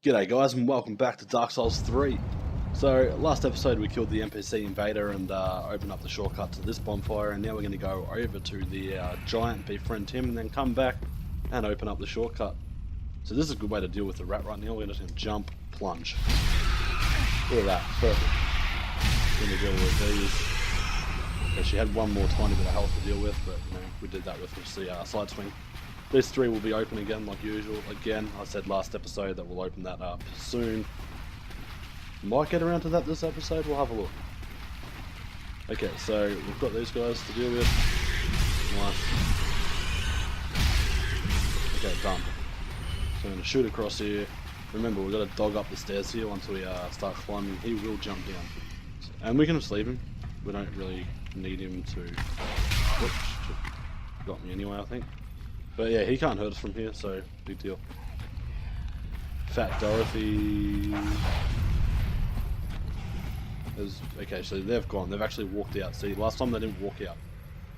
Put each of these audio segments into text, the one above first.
G'day guys and welcome back to Dark Souls 3. So last episode we killed the NPC invader and opened up the shortcut to this bonfire, and now we're going to go over to the giant, befriend him, and then come back and open up the shortcut. So this is a good way to deal with the rat right now. We're just going to jump, plunge. Look at that, perfect. Going to deal with these. Okay, she had one more tiny bit of health to deal with, but you know, we did that with the side swing. These three will be open again like usual. Again, I said last episode that we'll open that up soon. Might get around to that this episode, we'll have a look. Okay, so we've got these guys to deal with. Nice. Okay, done. So I'm going to shoot across here. Remember, we've got to dog up the stairs here once we start climbing. He will jump down. And we can just leave him. We don't really need him to... Oops, got me anyway, I think. But yeah, he can't hurt us from here, so big deal. Fat Dorothy... Okay, so they've gone. They've actually walked out. See, last time they didn't walk out.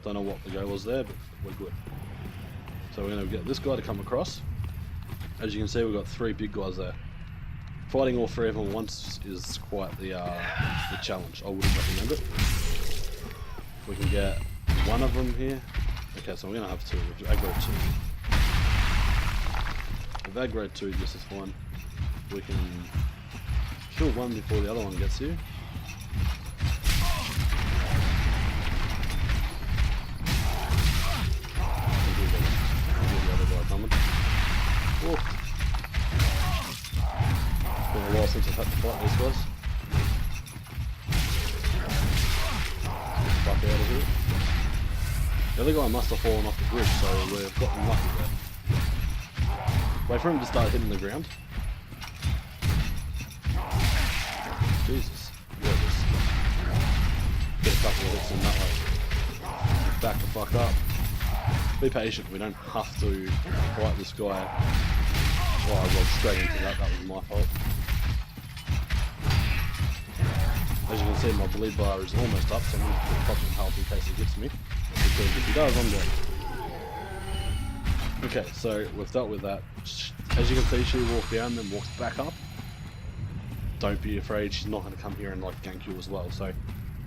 Don't know what the goal was there, but we're good. So we're going to get this guy to come across. As you can see, we've got three big guys there. Fighting all three of them once is quite the challenge. I wouldn't recommend it. We can get one of them here. Okay, so we're going to have two. We've aggroed two. We've aggroed two just as fine. We can kill one before the other one gets here. The other guy coming. Oh. Been a while since I've had to fight these guys. Fuck out of here. The other guy must have fallen off the bridge, so we've gotten lucky there. Wait for him to start hitting the ground. Jesus. Yeah, just get a couple of hits in that way. Back the fuck up. Be patient, we don't have to fight this guy. Oh, I rolled straight into that, that was my fault. As you can see, my bleed bar is almost up, so I'm going to pop him health in case he gets me. Because if he does, I'm dead. Okay, so we've dealt with that. As you can see, she walked down, then walks back up. Don't be afraid, she's not going to come here and like gank you as well. So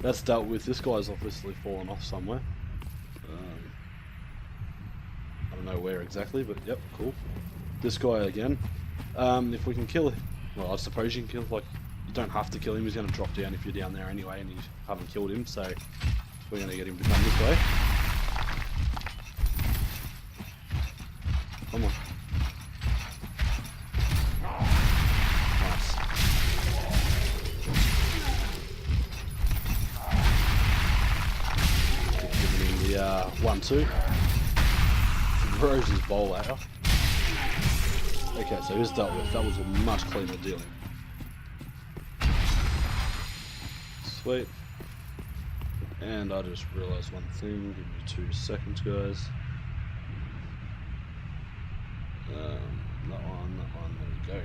that's dealt with. This guy's obviously fallen off somewhere. I don't know where exactly, but yep, cool. This guy again. If we can kill him, well, I suppose you can kill, like, you don't have to kill him. He's going to drop down if you're down there anyway, and you haven't killed him. So we're going to get him to come this way. Come on. Nice. Giving him the 1-2. Throws his bowl at her. Okay, so he's dealt with. That was a much cleaner dealing. Sweet. And I just realised one thing. Give me 2 seconds, guys. That one, there we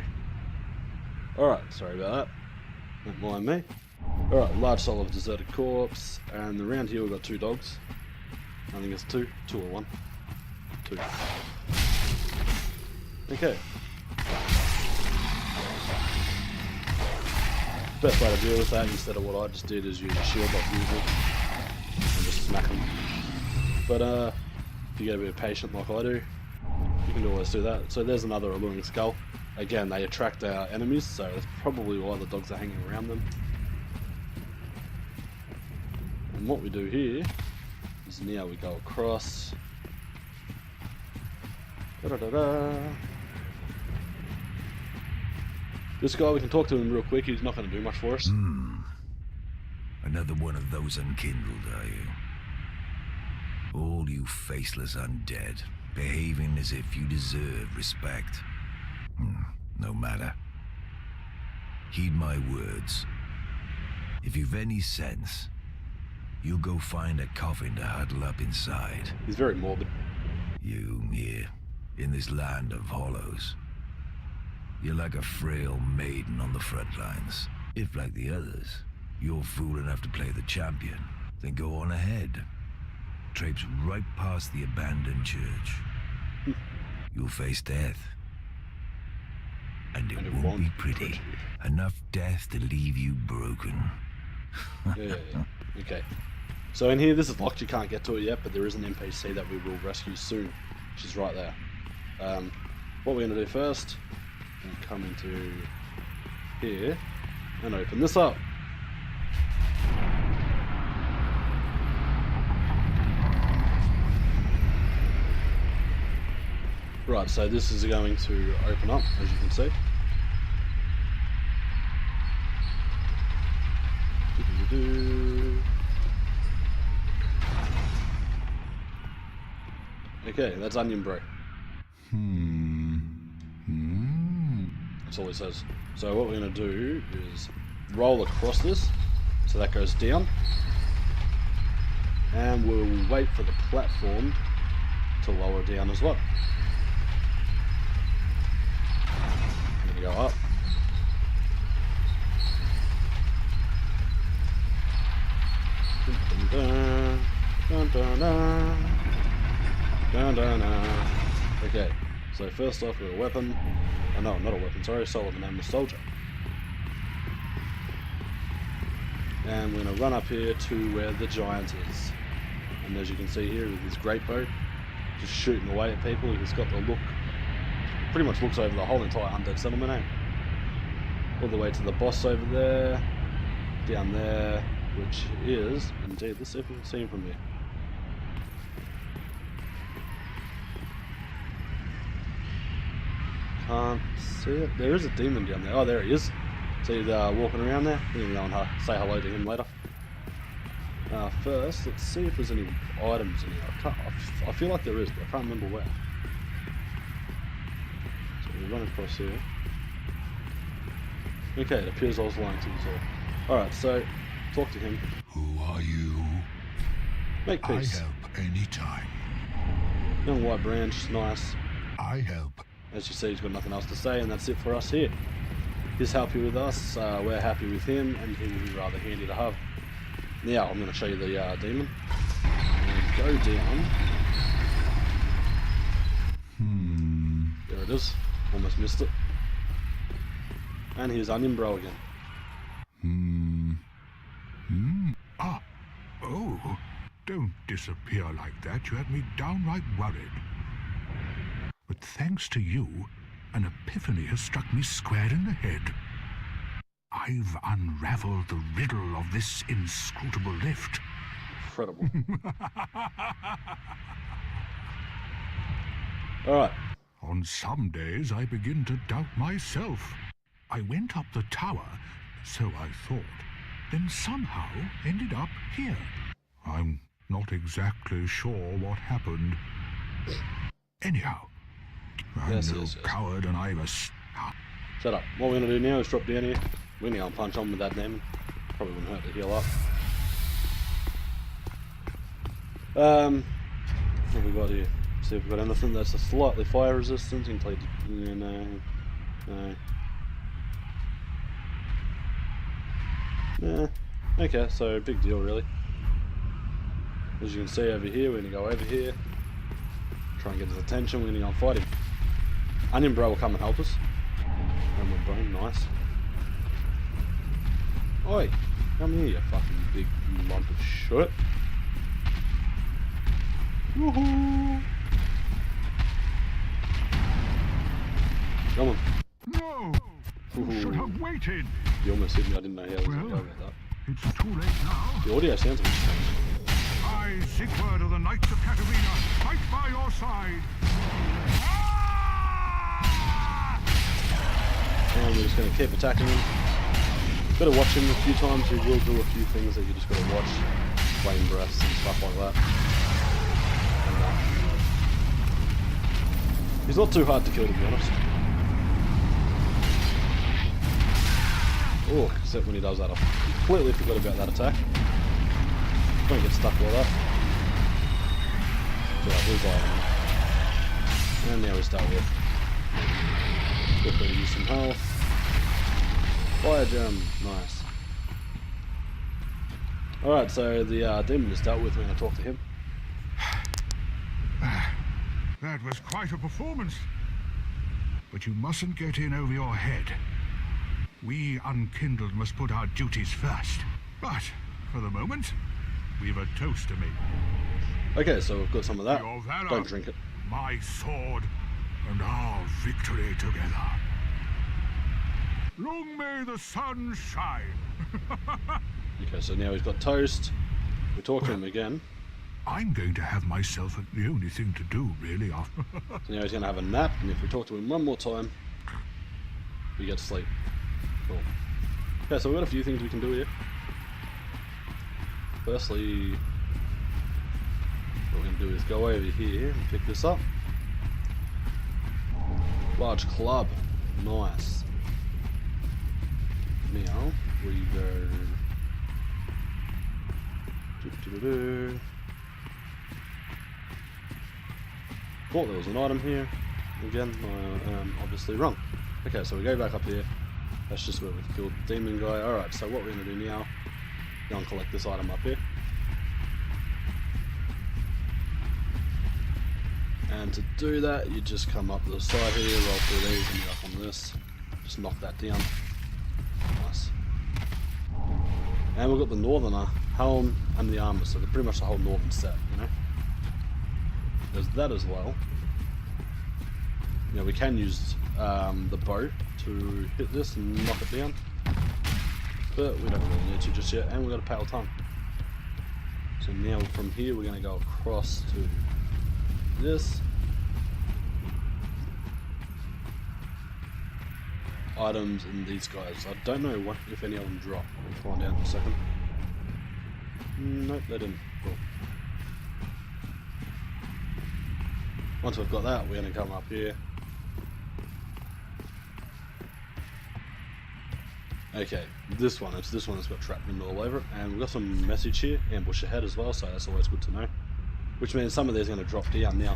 go. Alright, sorry about that. Don't mind me. Alright, large soul of deserted corpse. And around here we've got 2 dogs. I think it's 2 or 1. 2. Okay. Best way to deal with that, instead of what I just did, is use a shield like usual and just smack them. But if you get a bit patient like I do, you can always do that. So there's another alluring skull. Again, they attract our enemies, so that's probably why the dogs are hanging around them. And what we do here is now we go across. Da-da-da-da. This guy, we can talk to him real quick. He's not going to do much for us. Another one of those Unkindled, are you? All you faceless undead, behaving as if you deserve respect. No matter. Heed my words. If you've any sense, you'll go find a coffin to huddle up inside. He's very morbid. You here, in this land of hollows. You're like a frail maiden on the front lines. If, like the others, you're fool enough to play the champion, then go on ahead. Traipse right past the abandoned church. You'll face death. And it won't be pretty. Enough death to leave you broken. Yeah. Okay. So in here, this is locked. You can't get to it yet, but there is an NPC that we will rescue soon. She's right there. What we're going to do first, come into here and open this up. Right, so this is going to open up, as you can see. Okay, that's onion bro. That's all it says. So what we're going to do is roll across this, so that goes down, and we'll wait for the platform to lower down as well. I'm going to go up. Dun, dun, dun, dun. Dun, dun, dun. Okay, so first off, we've got a weapon. Oh no, not a weapon, sorry, Solid, the name of soldier. And we're going to run up here to where the giant is. And as you can see here with his great bow, just shooting away at people. He's got the look, pretty much looks over the whole entire Undead settlement, eh? All the way to the boss over there, down there, which is, indeed, let's see if we can see him from here. Can't see it. There is a demon down there. Oh, there he is. See he's walking around there. We're going to go and say hello to him later. First, let's see if there's any items in here. I feel like there is, but I can't remember where. So we run across here. Okay, it appears I was lying to you all. Alright, so talk to him. Who are you? Make peace. I help anytime. Young white branch, nice. I help. As you see, he's got nothing else to say, and that's it for us here. He's happy with us, we're happy with him, and he will be rather handy to have. Now, I'm going to show you the demon. And go down. There it is. Almost missed it. And here's Onion Bro again. Ah. Oh. Don't disappear like that. You had me downright worried. But thanks to you, an epiphany has struck me square in the head. I've unraveled the riddle of this inscrutable lift. Incredible. Alright. On some days I begin to doubt myself. I went up the tower, so I thought, then somehow ended up here. I'm not exactly sure what happened. Anyhow, I'm no coward, and I've a... Shut up. What we're going to do now is drop down here. We're going to go and punch on with that demon. Probably wouldn't hurt to heal up. What have we got here? See if we've got anything that's a slightly fire resistant. No. Okay, so big deal really. As you can see over here, we're going to go over here. Try and get his attention. We're going to go and fight him. Onion Bro will come and help us. And we're bone, nice. Oi, come here, you fucking big lump of shit. Woohoo! Come on. No! You should have waited! You almost hit me, I didn't know how I was going to go about that. It's too late now. The audio sounds a bit strange. I, Sigurd of the Knights of Katarina, fight by your side. And we're just going to keep attacking him. Got to watch him a few times. He will do a few things that you just got to watch. Flame breaths and stuff like that. And, he's not too hard to kill, to be honest. Oh, except when he does that. I completely forgot about that attack. Don't get stuck like that. And now we start with. Quickly use some health. Fire gem, nice. Alright, so the demon is dealt with when I talk to him. That was quite a performance. but you mustn't get in over your head. We Unkindled must put our duties first. But, for the moment, we've a toast to make. Okay, so we've got some of that. Your valor, Don't drink it. my sword, and our victory together. Long may the sun shine. Okay, so now he's got toast. We talk to him again. I'm going to have myself the only thing to do, really. So now he's going to have a nap, and if we talk to him one more time, we get to sleep. Cool. Okay, so we've got a few things we can do here. Firstly, what we're going to do is go over here and pick this up. Large club. Nice. Now, we go... Oh, there was an item here. Again, obviously wrong. Okay, so we go back up here. That's just where we killed the demon guy. Alright, so what we're going to do now, go and collect this item up here. And to do that, you just come up the side here, roll through these, and you're up on this. Just knock that down. Nice. And we've got the northerner helm and the armor, so they're pretty much the whole northern set, you know. There's that as well. Now we can use the bow to hit this and knock it down, but we don't really need to just yet. And we've got a pale tongue. So now from here we're going to go across to this. Items in these guys. I don't know what if any of them drop. We'll find out in a second. Nope, they didn't. Cool. Once we've got that, we're going to come up here. Okay, this one. It's this one that's got trap wind all over it, and we've got some message here, ambush ahead as well, so that's always good to know. Which means some of these are going to drop down now.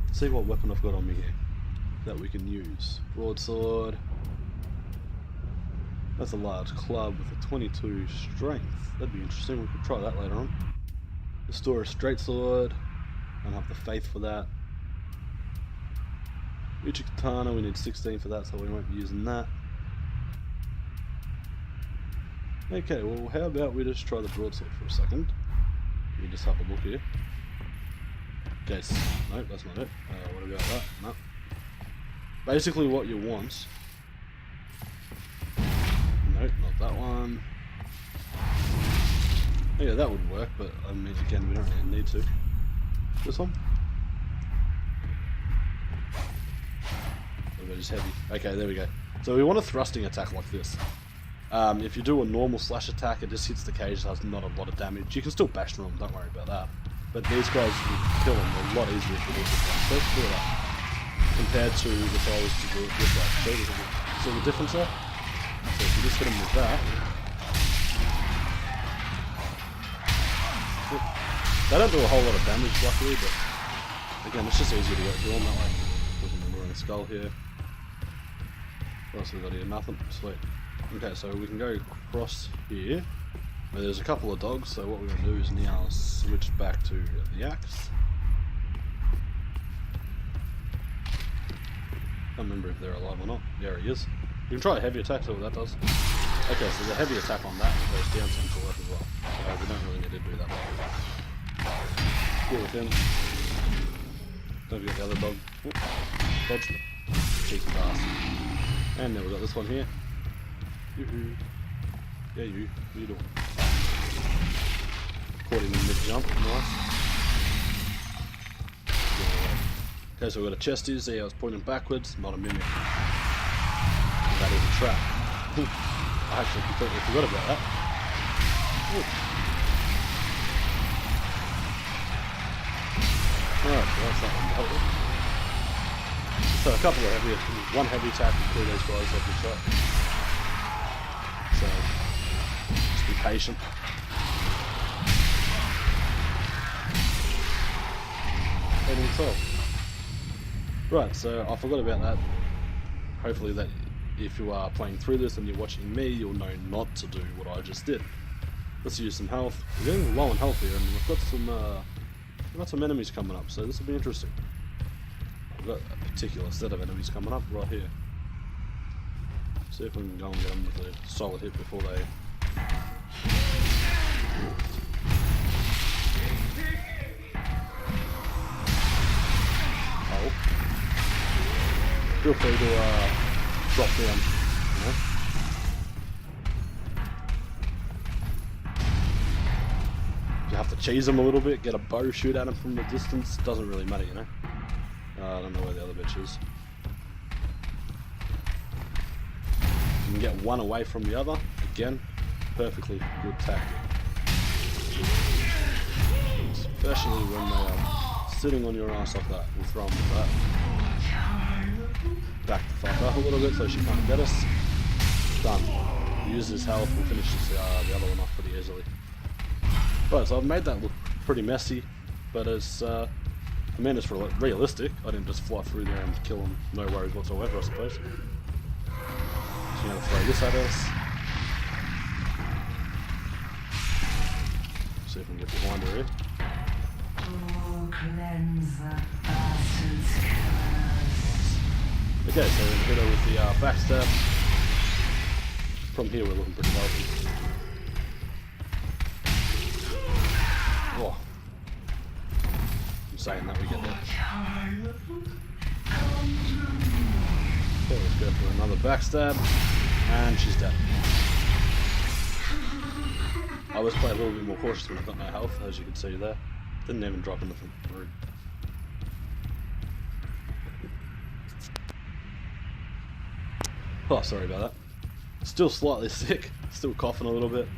Let's see what weapon I've got on me here that we can use. Broadsword. That's a large club with a 22 strength. That'd be interesting. We could try that later on. Restore a straight sword. I don't have the faith for that. Uchi katana. We need 16 for that, so we won't be using that. Okay, well, how about we just try the broadsword for a second? Let me just have a look here. Okay, nope, that's not it. What about that? No. Basically, what you want. Nope, not that one. Yeah, that would work, but I mean, again, we don't really need to. This one? Or just heavy. Okay, there we go. So we want a thrusting attack like this. If you do a normal slash attack, it just hits the cage, does not a lot of damage. You can still bash through them, don't worry about that. But these guys, you kill them a lot easier if you do this one. So let's do that. Compared to if I was to do it this way. See the difference there? So if you just hit them with that. They don't do a whole lot of damage, luckily, but again, it's just easier to get through them that way. Doesn't we're in a skull here. What else have we got here? Nothing. Sweet. Okay, so we can go across here. Where there's a couple of dogs, so what we're going to do is now switch back to the axe. Can't remember if they're alive or not. There he is. You can try a heavy attack, see what that does. Okay, so the heavy attack on that goes down some to work as well. So we don't really need to do that. Deal with him. Don't forget the other dog. Dodge. Cheeky bastard. And then we've got this one here. Yoo-hoo. Yeah, you. What are you doing? Caught him in mid-jump. Nice. Okay, so we've got a chest here. See how it's pointing backwards? Not a mimic. That is a trap. I actually completely forgot about that. Alright, so that's that one dealt with. So a couple of heavy, one heavy attack and kill those guys every shot. So just be patient. Problem solved. Right, so I forgot about that. Hopefully that if you are playing through this and you're watching me, you'll know not to do what I just did. Let's use some health. We're getting low on health here, and we've got some enemies coming up, so this will be interesting. We've got a particular set of enemies coming up right here. See if we can go and get them with a solid hit before they... Oh. Feel free to drop down, you know? You have to cheese them a little bit, get a bow shoot at them from the distance, doesn't really matter, you know? I don't know where the other bitch is. You can get one away from the other, again, perfectly good tactic. Especially when they are sitting on your ass like that, we'll throw them with that. Back the fuck up a little bit so she can't get us. Done. Use his health, we'll finish this, the other one off pretty easily. Right, so I've made that look pretty messy, but it's, I mean it's realistic. I didn't just fly through there and kill him, no worries whatsoever, I suppose. So I'm going to throw this at us. See if we can get behind her here. Okay, so we're going to hit her with the backstab. From here we're looking pretty healthy. Oh. I'm saying that we get there. Okay, let's go for another backstab. And she's dead. I was playing a little bit more cautious when I got no health, as you can see there. Didn't even drop anything through. Oh, sorry about that. Still slightly sick, still coughing a little bit.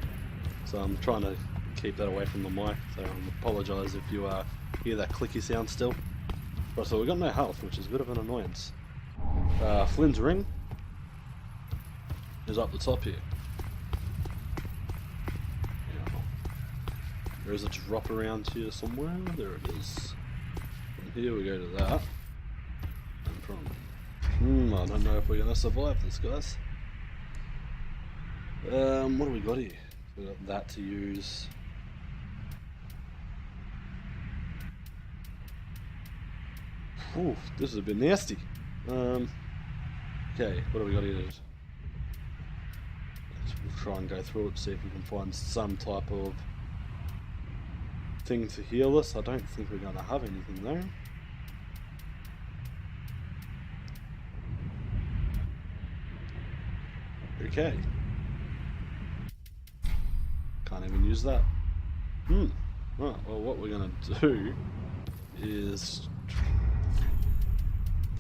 So I'm trying to keep that away from the mic, so I apologise if you hear that clicky sound still. Right, so we've got no health, which is a bit of an annoyance. Flynn's ring is up the top here. Yeah. There is a drop around here somewhere. There it is. From here we go to that. And from... I don't know if we're going to survive this, guys. What do we got here? We got that to use. Ooh, this is a bit nasty. Okay, what do we got here? Let's try and go through it, see if we can find some type of thing to heal us. I don't think we're going to have anything though. Okay. Can't even use that. Right, well what we're going to do is...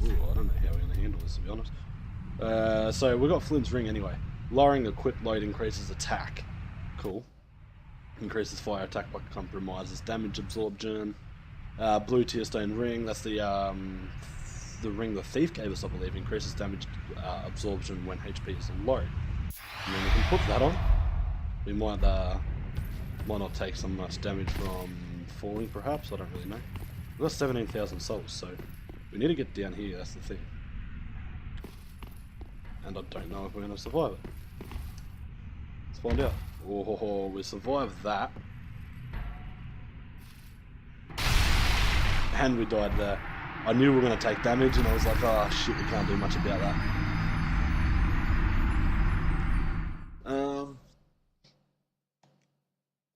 Ooh, I don't know how we're going to handle this, to be honest. So we've got Flynn's ring anyway. Lowering equip load increases attack. Cool. Increases fire attack but compromises damage absorption. Blue tear stone ring, that's the ring the thief gave us, I believe, increases damage absorption when HP is low. And then we can put that on. We might not take so much damage from falling, perhaps. I don't really know. We've got 17,000 souls, so we need to get down here. That's the thing. And I don't know if we're going to survive it. Let's find out. Oh, we survived that. And we died there. I knew we were going to take damage, and I was like, oh shit, we can't do much about that.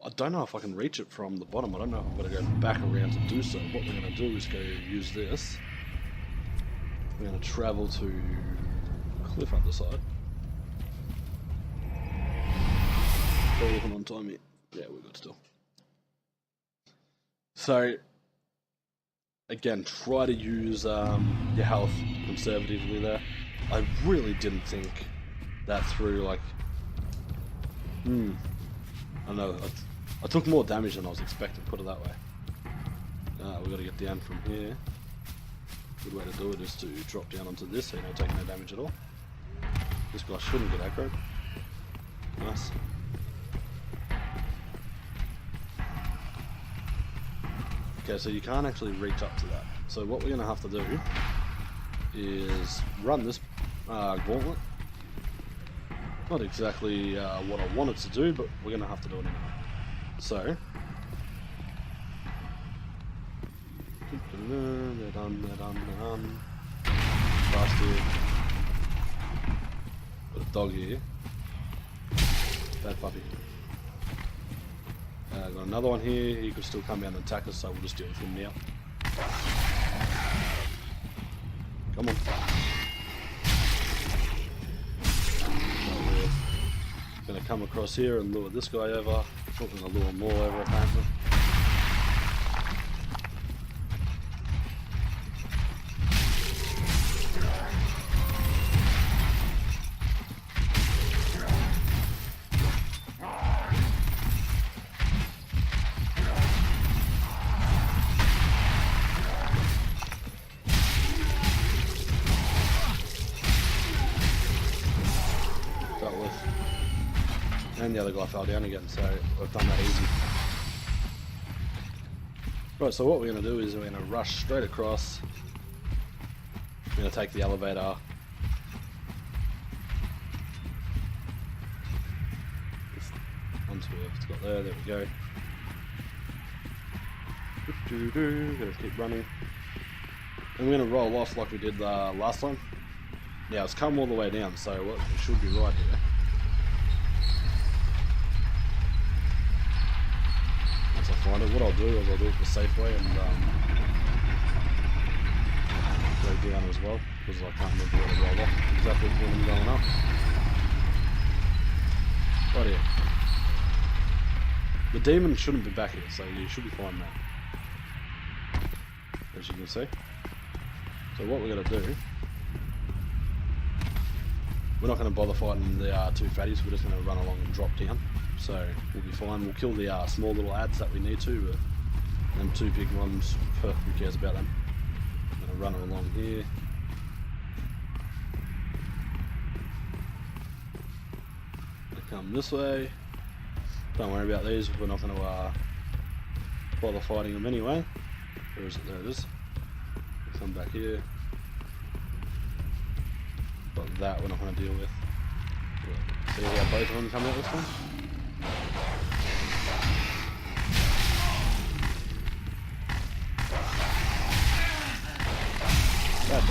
I don't know if I can reach it from the bottom. I don't know if I'm going to go back around to do so. What we're going to do is go use this. We're going to travel to cliff on the side. Still looking on time here. Yeah, we're good still. So, again, try to use your health conservatively there. I really didn't think that through, like... I don't know, I took more damage than I was expecting, put it that way. We've got to get down from here. Good way to do it is to drop down onto this so you don't take no damage at all. This guy shouldn't get aggroed. Nice. Okay, so you can't actually reach up to that. So what we're going to have to do is run this gauntlet. Not exactly what I wanted to do, but we're going to have to do it anyway. So, They're done. Fast here. Got a dog here. Bad puppy. Got another one here. He could still come down and attack us, so we'll just deal with him now. Come on. Gonna come across here and lure this guy over. We're gonna lure them all over apparently. And the other guy fell down again, so we've done that easy. Right, so what we're going to do is we're going to rush straight across. We're going to take the elevator. Onto what it's got there, we go. Going to keep running. And we're going to roll off like we did last time. Now it's come all the way down, so what it should be right here. Once I find it, what I'll do is I'll do it the safe way and go down as well, because I can't remember where to roll off exactly when I'm going up. Right here. The demon shouldn't be back here, so you should be fine now. As you can see. So what we're going to do, we're not going to bother fighting the two fatties, we're just going to run along and drop down. So we'll be fine. We'll kill the small little ads that we need to, but them two big ones, who cares about them? I'm going to run along here. They come this way. Don't worry about these, we're not going to bother fighting them anyway. Where is it? There it is. Come back here. But that we're not going to deal with. See how both of them come out this time? That's it.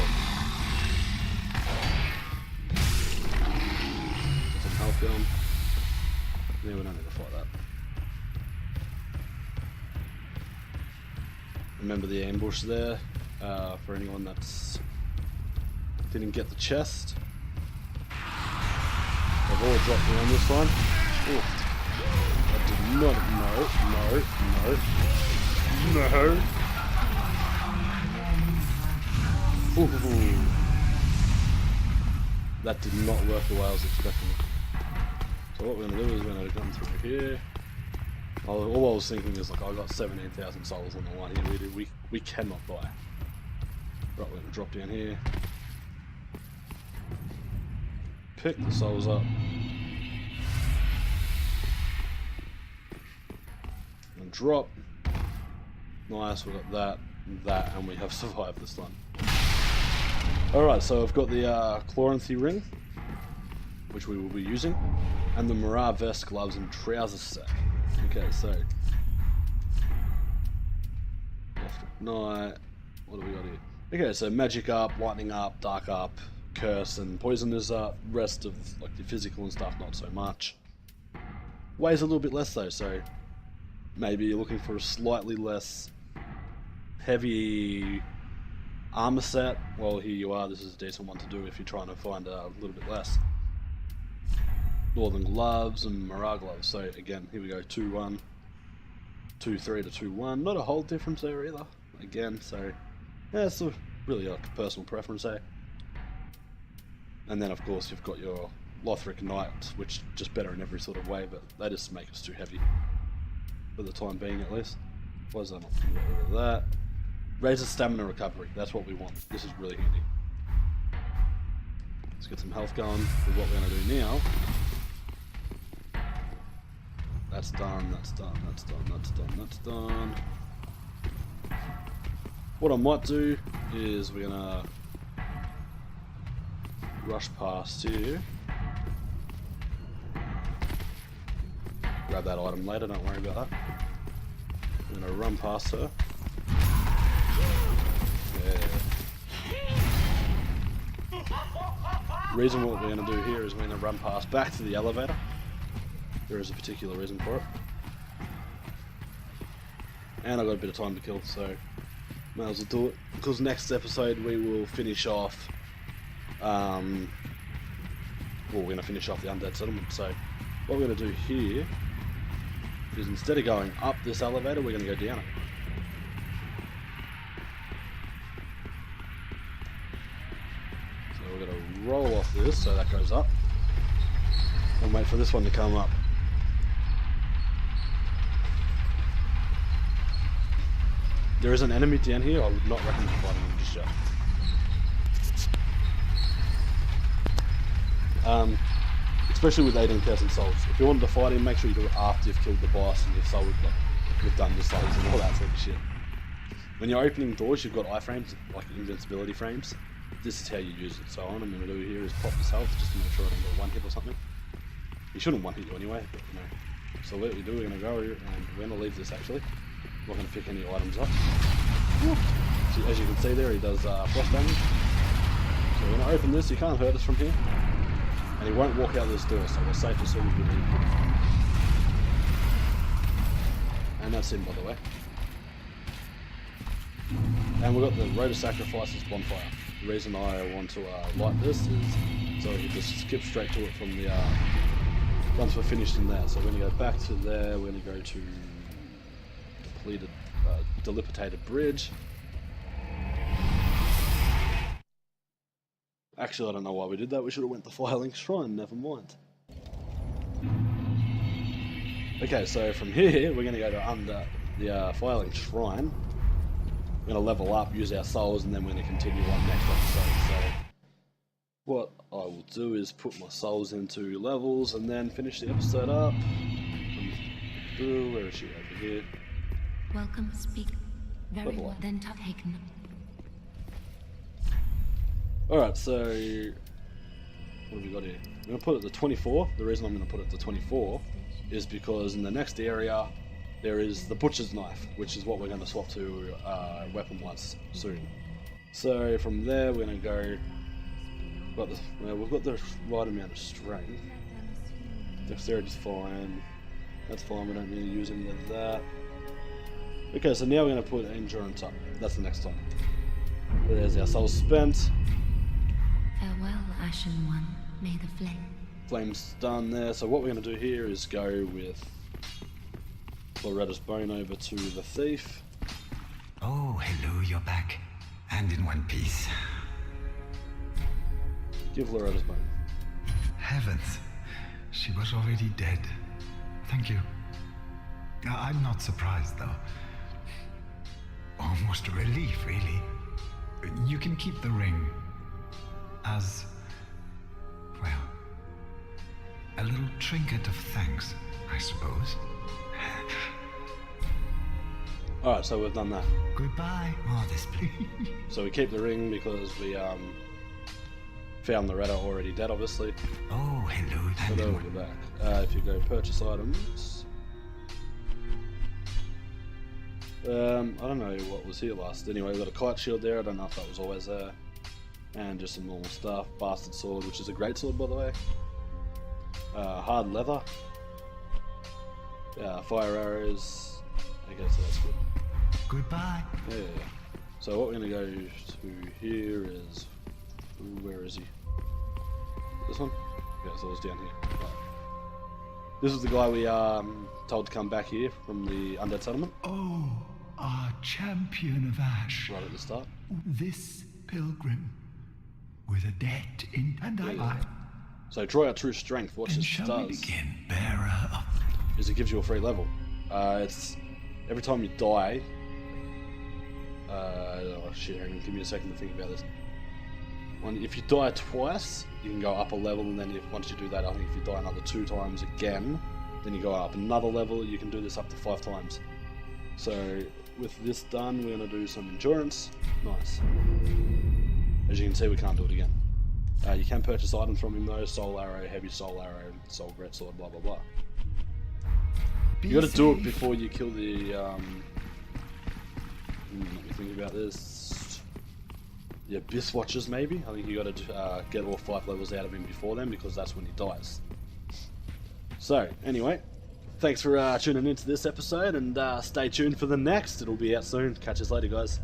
Get some health going. Yeah, we don't need to fight that. Remember the ambush there, for anyone that's didn't get the chest. They've all dropped down this time. Ooh. I did not, no. Ooh. That did not work the way I was expecting. So what we're going to do is we're going to come through here. All I was thinking is, like, I got 17,000 souls on the line here. We cannot die. Right, we're going to drop down here. Pick the souls up. And drop. Nice, we got that, and we have survived this time. Alright, so I've got the Chloranthy ring, which we will be using, and the Marah vest, gloves, and trousers set. Okay, so Lothric Knight. What do we got here? Okay, so magic up, lightning up, dark up, curse, and poison is up. Rest of like the physical and stuff, not so much. Weighs a little bit less though, so maybe you're looking for a slightly less heavy armor set. Well, here you are. This is a decent one to do if you're trying to find a little bit less. Northern gloves and Marah gloves. So again, here we go, 2-1, 2-3 to 2-1. Not a whole difference there either. Again, so yeah, it's really like a personal preference there. And then of course you've got your Lothric Knight, which just better in every sort of way, but they just make us too heavy for the time being at least. Why is that not? Get rid of that. Raises stamina recovery. That's what we want. This is really handy. Let's get some health going with what we're going to do now. That's done, that's done, that's done, that's done, that's done. What I might do is we're gonna rush past here. Grab that item later, don't worry about that. I'm gonna run past her. reason what we're going to do here is we're going to run past back to the elevator. There is a particular reason for it. And I've got a bit of time to kill, so might as well do it. Because next episode we will finish off... well, we're going to finish off the Undead settlement, so what we're going to do here is instead of going up this elevator, we're going to go down it. So we're going to roll off this so that goes up, and wait for this one to come up. There is an enemy down here. I would not recommend fighting him just yet. Especially with 18,000 souls. If you wanted to fight him, make sure you do it after you've killed the boss and you've done the souls and all that sort of shit. When you're opening doors, you've got iframes, like invincibility frames. This is how you use it. So all I'm going to do here is pop this health just to make sure I don't get one hit or something. He shouldn't one hit you anyway, but you know. So what we do, we're going to go and we're going to leave this actually. I'm not going to pick any items up. So as you can see there, he does frost damage. So we're going to open this. He can't hurt us from here. And he won't walk out this door, so we're safe as soon as we leave. And that's him, by the way. And we've got the Road of Sacrifices bonfire. The reason I want to light this is so we can just skip straight to it from the once we're finished in there. So we're going to go back to there. We're going to go to depleted, dilapidated bridge. Actually, I don't know why we did that. We should have went to Firelink Shrine. Never mind. Okay, so from here we're going to go to the Firelink Shrine. We're going to level up, use our souls, and then we're going to continue on next episode. So what I will do is put my souls into levels and then finish the episode up. Where is she? Over here. Welcome, speak. Very Level well. up. Then taken. Alright, so what have we got here? I'm going to put it to 24. The reason I'm going to put it to 24 is because in the next area there is the Butcher's Knife, which is what we're going to swap to weapon-wise soon. So from there we're going to go... we've got the right amount of strength. Dexterity's fine. That's fine, we don't need to use any of that. Okay, so now we're going to put endurance up. That's the next time. There's our souls spent. Farewell, Ashen One. May the flame. Flame's done there. So what we're going to do here is go with Loretta's Bone over to the Thief. Oh, hello, you're back. And in one piece. Give Loretta's Bone. Heavens, she was already dead. Thank you. I'm not surprised, though. Almost a relief, really. You can keep the ring as, well, a little trinket of thanks, I suppose. Alright, so we've done that. Goodbye, modestly. So we keep the ring because we found Loretta already dead, obviously. Oh, hello, So and then in we'll one. go back. If you go purchase items... I don't know what was here last. Anyway, we've got a kite shield there. I don't know if that was always there. And just some normal stuff. Bastard sword, which is a great sword, by the way. Hard leather. Fire arrows. Okay, so that's good. Goodbye. Yeah. So what we're going to go to here is... where is he? This one? Yeah, so it's down here. Right. This is the guy we told to come back here from the Undead settlement. Oh, our champion of Ash. Right at the start. This pilgrim with a debt in and I So draw out true strength. What then this shall we does begin, bearer of is it gives you a free level. It's every time you die. Oh shit! Hang on, give me a second to think about this. If you die twice, you can go up a level, and then once you do that, I think if you die another 2 times again, then you go up another level. You can do this up to 5 times. So with this done, we're going to do some endurance. Nice. As you can see, we can't do it again. You can purchase items from him though: soul arrow, heavy soul arrow, soul greatsword, blah blah blah. You got to do it before you kill the. Let me think about this. the Abyss Watchers, maybe. I think you got to get all 5 levels out of him before then, because that's when he dies. So, anyway, thanks for tuning into this episode, and stay tuned for the next. It'll be out soon. Catch us later, guys.